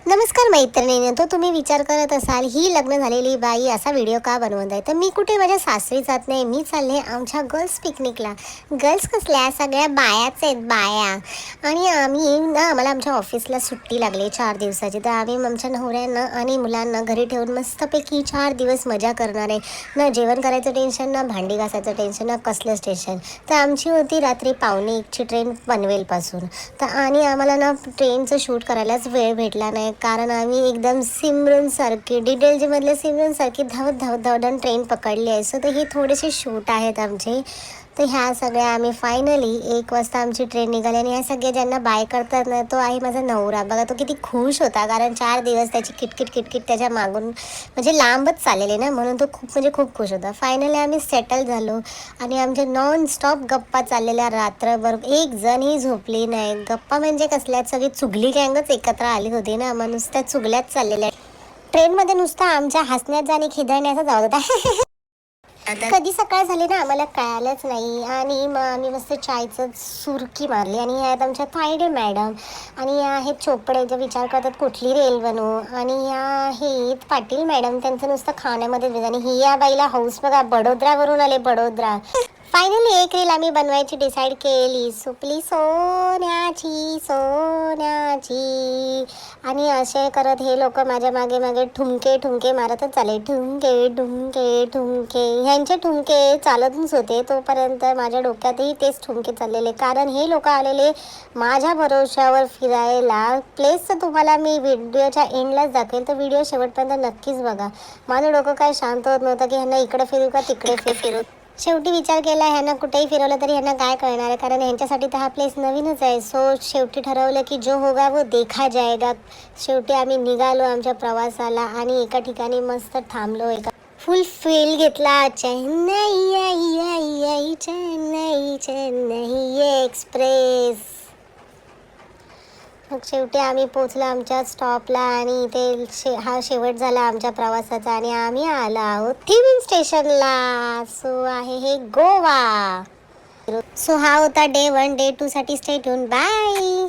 नमस्कार मैत्रिणींनो, तो तुम्ही विचार करत असाल ही लग्न झालेली बाई असा व्हिडिओ का बनवत आहे. तर मी कुठे माझ्या सासरी जात नाही, मी चालले आमच्या गर्ल्स पिकनिकला. गर्ल्स कसल्या सगळ्या बायाच आहेत बाया. आणि आम्ही ना आम्हाला आमच्या ऑफिसला सुट्टी लागली 4 दिवसाची. तर आम्ही आमच्या नवऱ्यांना आणि मुलांना घरी ठेवून मस्तपैकी 4 दिवस मजा करणार आहे. ना जेवण करायचं टेन्शन, ना भांडी घासायचं टेन्शन, ना कसलंच टेन्शन. तर आमची होती रात्री 1:45ची ट्रेन पनवेलपासून. तर आणि आम्हाला ना ट्रेनचं शूट करायलाच वेळ भेटला नाही, कारण आम्ही एकदम सिमरनसारखी डिटेल्समधले सिमरनसारखी धावत धावत धावत ट्रेन पकडली आहे. सो तर हे थोडेसे शूट आहेत आमचे. तर ह्या सगळ्या आम्ही फायनली 1 वाजता आमची ट्रेन निघाली. आणि ह्या सगळ्या ज्यांना बाय करतात ना, तो आहे माझा नवरा. बघा तो किती खुश होता, कारण 4 दिवस त्याची किटकिट किटकिट त्याच्या मागून म्हणजे लांबच चाललेली ना, म्हणून तो खूप खुश होता. फायनली आम्ही सेटल झालो आणि आमच्या नॉन स्टॉप गप्पा चाललेल्या रात्रभर. एक जणही झोपली नाही. गप्पा म्हणजे कसल्यात, सगळी चुगली गँगच एकत्र आली होती ना, मग नुसत्या चुगल्याच चाललेल्या. ट्रेनमध्ये नुसता आमच्या हसण्याचा आणि खिदळण्याचा आवाज होता. कधी सकाळ झाली ना आम्हाला कळालंच नाही. आणि मग आम्ही मस्त चायचं सुरकी मारली. आणि ह्या आहेत आमच्या तायडे मॅडम, आणि या आहेत चोपडे जे विचार करतात कुठली रेल बनवू. आणि या आहेत पाटील मॅडम, त्यांचं नुसतं खाण्यामध्ये. आणि ही या बाईला हाऊस बघा, बडोदरावरून आले, बडोदरा. फायनली एक रील आम्ही बनवायची डिसाईड केली. सुपली सोन्याची सोन्याची. आणि असे करत हे लोक माझ्या मागे मागे ठुमके ठुमके मारतच चाले. ठुमके ठुमके ठुमके. ह्यांचे ठुमके चालतच होते तोपर्यंत माझ्या डोक्यातही तेच ठुमके चाललेले, कारण हे लोक आलेले माझ्या भरोश्यावर फिरायला. प्लेस तर तुम्हाला मी व्हिडिओच्या एंडलाच दाखवेल, तर व्हिडिओ शेवटपर्यंत नक्कीच बघा. माझं डोकं काय शांत होत नव्हतं की ह्यांना इकडे फिरू का तिकडे फिरू. शेवटी विचार केला ह्यांना कुठेही फिरवलं तरी ह्यांना काय कळणार आहे, कारण ह्यांच्यासाठी तर हा प्लेस नवीनच आहे. सो शेवटी ठरवलं की जो होगा वो देखा जाएगा. शेवटी आम्ही निघालो आमच्या प्रवासाला आणि एका ठिकाणी मस्त थांबलो. एका फुल फील घेतला. चेन्नई आई आई आई चेन्नई चेन्नई एक्सप्रेस. मग शेवटी आम्ही पोचलो आमच्या स्टॉपला. आणि इथे हा शेवट झाला आमच्या प्रवासाचा आणि आम्ही आलो आहोत थिविन स्टेशनला. सो आहे हे गोवा. सो हा होता डे 1. डे 2 साठी स्टे ट्यून. बाय.